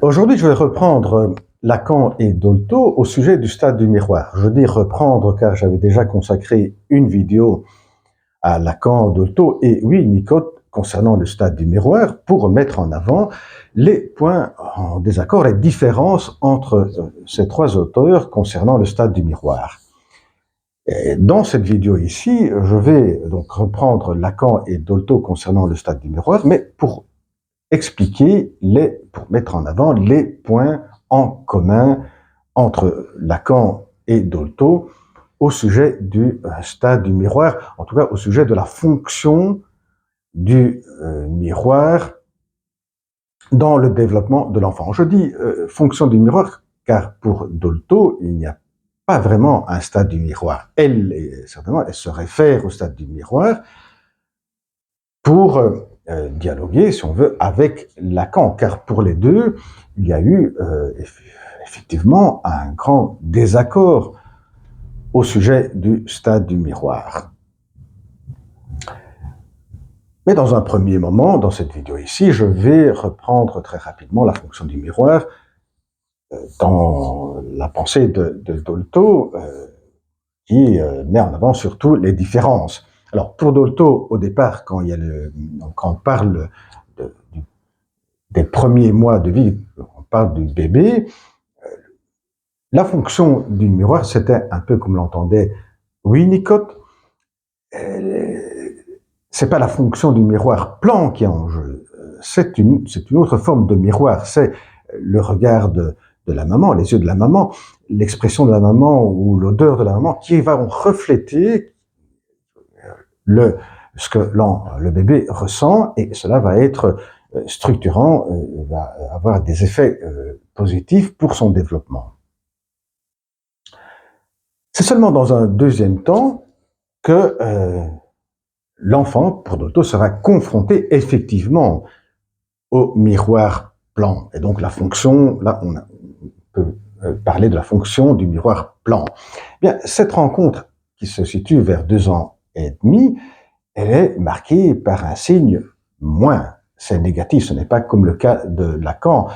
Aujourd'hui, je vais reprendre Lacan et Dolto au sujet du stade du miroir. Je dis reprendre car j'avais déjà consacré une vidéo à Lacan, Dolto et Winnicott concernant le stade du miroir pour mettre en avant les points en désaccord, les différences entre ces trois auteurs concernant le stade du miroir. Et dans cette vidéo ici, je vais donc reprendre Lacan et Dolto concernant le stade du miroir, mais pour pour mettre en avant les points en commun entre Lacan et Dolto au sujet du stade du miroir, en tout cas au sujet de la fonction du miroir dans le développement de l'enfant. Je dis fonction du miroir car pour Dolto, il n'y a pas vraiment un stade du miroir. Certainement, elle se réfère au stade du miroir pour dialoguer, si on veut, avec Lacan, car pour les deux, il y a eu effectivement un grand désaccord au sujet du stade du miroir. Mais dans un premier moment, dans cette vidéo ici, je vais reprendre très rapidement la fonction du miroir dans la pensée de Dolto, qui met en avant surtout les différences. Alors, pour Dolto, au départ, quand on parle des premiers mois de vie, on parle du bébé, la fonction du miroir, c'était un peu comme l'entendait Winnicott. C'est pas la fonction du miroir plan qui est en jeu. C'est une autre forme de miroir. C'est le regard de la maman, les yeux de la maman, l'expression de la maman ou l'odeur de la maman qui va refléter ce que le bébé ressent, et cela va être structurant, va avoir des effets positifs pour son développement. C'est seulement dans un deuxième temps que l'enfant, pour Dolto, sera confronté effectivement au miroir plan. Et donc la fonction, là on peut parler de la fonction du miroir plan. Bien, cette rencontre qui se situe vers 2 ans et demi, elle est marquée par un signe moins. C'est négatif, ce n'est pas comme le cas de Lacan,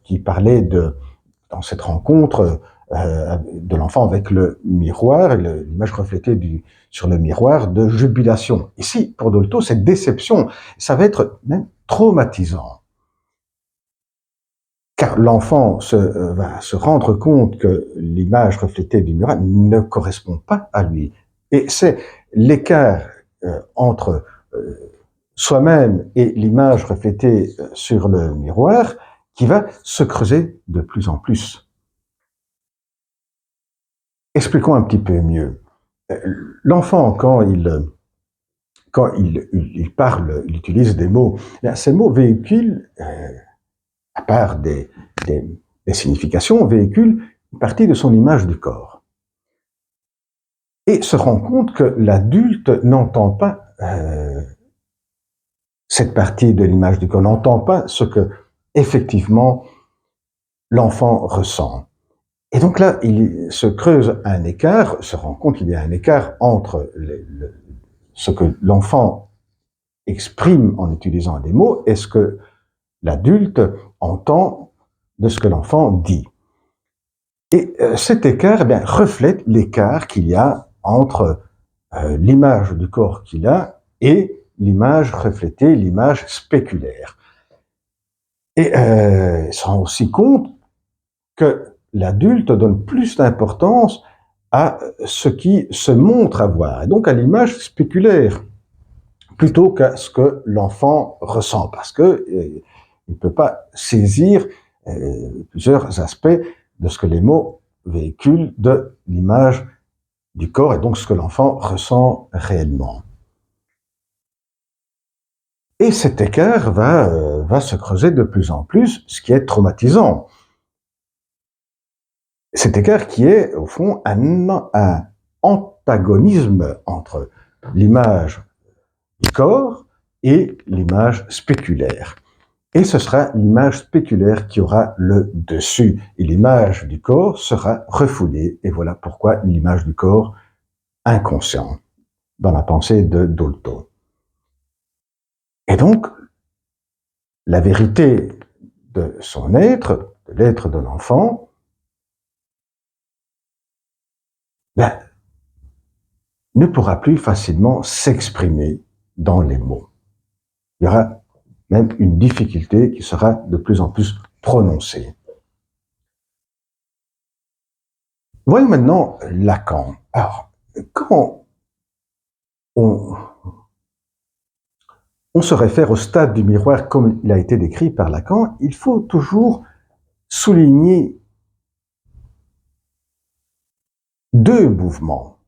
qui parlait dans cette rencontre, de l'enfant avec le miroir, l'image reflétée sur le miroir de jubilation. Ici, pour Dolto, cette déception, ça va être même traumatisant. Car l'enfant va se rendre compte que l'image reflétée du miroir ne correspond pas à lui. Et c'est l'écart entre soi-même et l'image reflétée sur le miroir qui va se creuser de plus en plus. Expliquons un petit peu mieux. L'enfant, quand il parle, il utilise des mots, ces mots véhiculent, à part des significations, véhiculent une partie de son image du corps. Et se rend compte que l'adulte n'entend pas cette partie de l'image du corps, n'entend pas ce que, effectivement, l'enfant ressent. Et donc là, il se creuse un écart, se rend compte qu'il y a un écart entre ce que l'enfant exprime en utilisant des mots et ce que l'adulte entend de ce que l'enfant dit. Et cet écart reflète l'écart qu'il y a entre l'image du corps qu'il a et l'image reflétée, l'image spéculaire. Et il se rend aussi compte que l'adulte donne plus d'importance à ce qui se montre avoir, et donc à l'image spéculaire, plutôt qu'à ce que l'enfant ressent, parce que il ne peut pas saisir plusieurs aspects de ce que les mots véhiculent de l'image du corps, et donc ce que l'enfant ressent réellement. Et cet écart va se creuser de plus en plus, ce qui est traumatisant. Cet écart qui est, au fond, un antagonisme entre l'image du corps et l'image spéculaire. Et ce sera l'image spéculaire qui aura le dessus. Et l'image du corps sera refoulée. Et voilà pourquoi l'image du corps inconscient, dans la pensée de Dolto. Et donc, la vérité de son être, de l'être de l'enfant, ben, ne pourra plus facilement s'exprimer dans les mots. Il y aura même une difficulté qui sera de plus en plus prononcée. Voyons maintenant Lacan. Alors, quand on se réfère au stade du miroir comme il a été décrit par Lacan, il faut toujours souligner deux mouvements.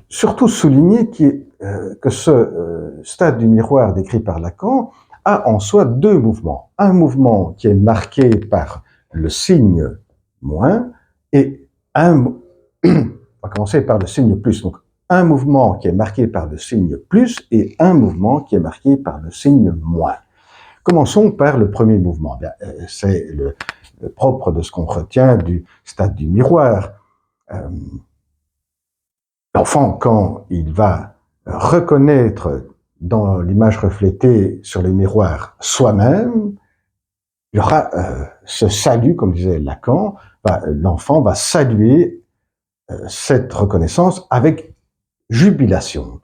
Surtout souligner que ce stade du miroir décrit par Lacan a en soi deux mouvements. Un mouvement qui est marqué par le signe moins et on va commencer par le signe plus. Donc, un mouvement qui est marqué par le signe plus et un mouvement qui est marqué par le signe moins. Commençons par le premier mouvement. C'est le propre de ce qu'on retient du stade du miroir. L'enfant, quand il va reconnaître dans l'image reflétée sur le miroir soi-même, il y aura ce salut, comme disait Lacan, l'enfant va saluer cette reconnaissance avec jubilation.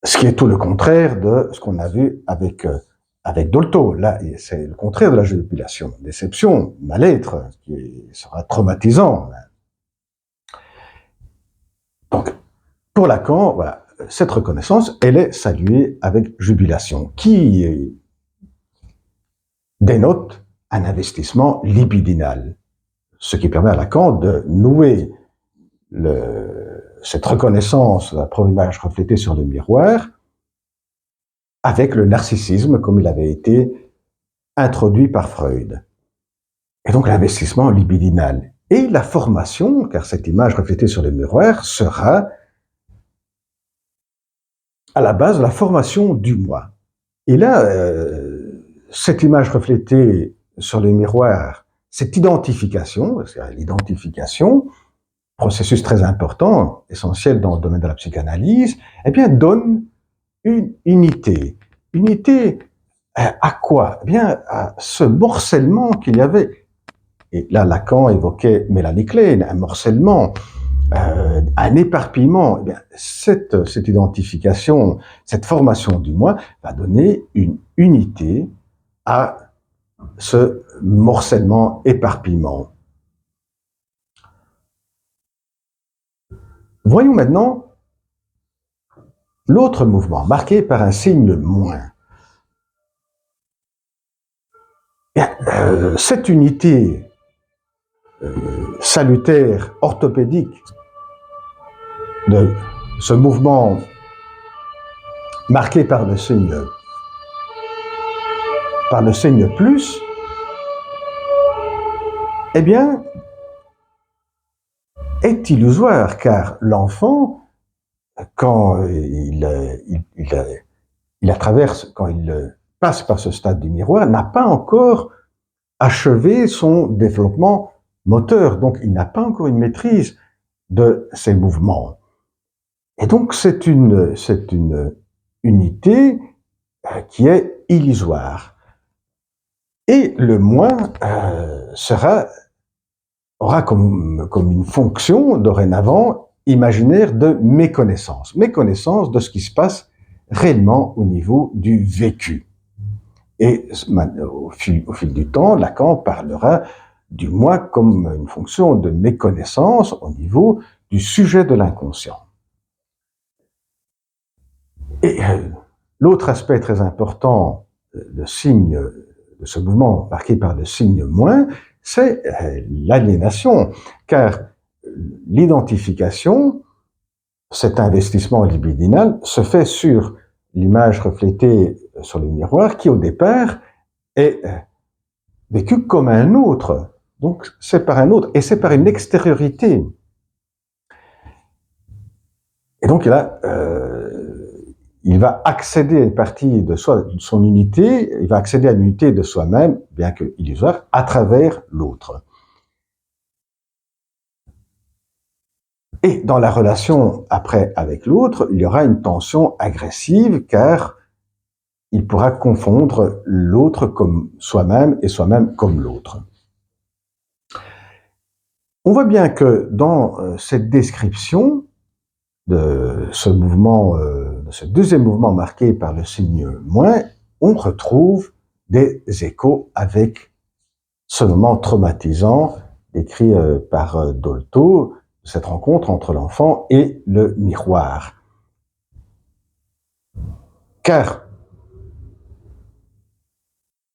Ce qui est tout le contraire de ce qu'on a vu avec Dolto. Là, c'est le contraire de la jubilation. Déception, mal-être, qui sera traumatisant. Donc, pour Lacan, voilà, cette reconnaissance, elle est saluée avec jubilation, qui dénote un investissement libidinal, ce qui permet à Lacan de nouer cette reconnaissance de la propre image reflétée sur le miroir avec le narcissisme comme il avait été introduit par Freud. Et donc l'investissement libidinal. Et la formation, car cette image reflétée sur le miroir sera à la base de la formation du moi. Et là, cette image reflétée sur le miroir, cette identification, c'est l'identification, processus très important, essentiel dans le domaine de la psychanalyse, eh bien, donne une unité. Unité à quoi? Eh bien, à ce morcellement qu'il y avait. Et là, Lacan évoquait Mélanie Klein, un morcellement, un éparpillement. Eh bien, cette identification, cette formation du moi va donner une unité à ce morcellement, éparpillement. Voyons maintenant l'autre mouvement, marqué par un signe moins. Cette unité salutaire, orthopédique de ce mouvement marqué par le signe plus, eh bien, est illusoire, car l'enfant, quand il passe par ce stade du miroir, n'a pas encore achevé son développement moteur, donc il n'a pas encore une maîtrise de ses mouvements. Et donc c'est une unité qui est illusoire. Et le moi aura comme une fonction dorénavant imaginaire de méconnaissance de ce qui se passe réellement au niveau du vécu. Et au fil du temps, Lacan parlera du moi comme une fonction de méconnaissance au niveau du sujet de l'inconscient. Et l'autre aspect très important de ce mouvement marqué par le signe moins, c'est l'aliénation, car l'identification, cet investissement libidinal, se fait sur l'image reflétée sur le miroir qui, au départ, est vécu comme un autre. Donc, c'est par un autre, et c'est par une extériorité. Et donc, là, il va accéder à une partie de son unité, il va accéder à l'unité de soi-même, bien que illusoire, à travers l'autre. Et dans la relation après avec l'autre, il y aura une tension agressive car il pourra confondre l'autre comme soi-même et soi-même comme l'autre. On voit bien que dans cette description de ce mouvement, de ce deuxième mouvement marqué par le signe moins, on retrouve des échos avec ce moment traumatisant décrit par Dolto, cette rencontre entre l'enfant et le miroir. Car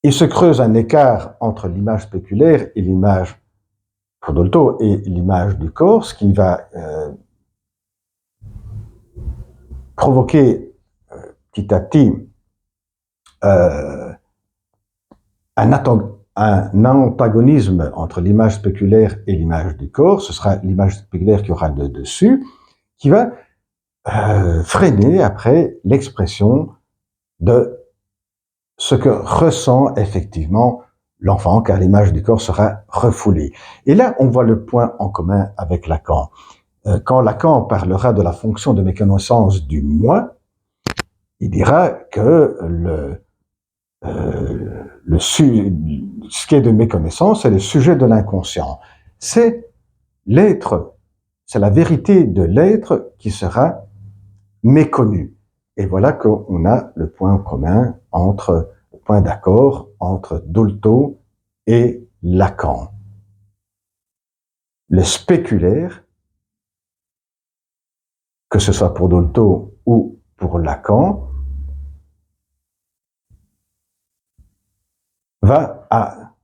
il se creuse un écart entre l'image spéculaire et l'image pour Dolto et l'image du corps, ce qui va provoquer petit à petit un antagonisme entre l'image spéculaire et l'image du corps. Ce sera l'image spéculaire qui aura le dessus, qui va freiner après l'expression de ce que ressent effectivement l'enfant, car l'image du corps sera refoulée. Et là, on voit le point en commun avec Lacan. Quand Lacan parlera de la fonction de méconnaissance du moi, il dira que ce qui est de méconnaissance, c'est le sujet de l'inconscient. C'est l'être, c'est la vérité de l'être qui sera méconnue. Et voilà qu'on a le point commun le point d'accord entre Dolto et Lacan. Le spéculaire, que ce soit pour Dolto ou pour Lacan, va à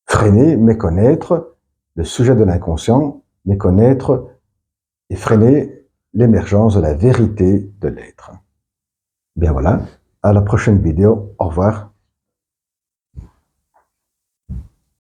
freiner, méconnaître le sujet de l'inconscient, méconnaître et freiner l'émergence de la vérité de l'être. Bien voilà, à la prochaine vidéo, au revoir.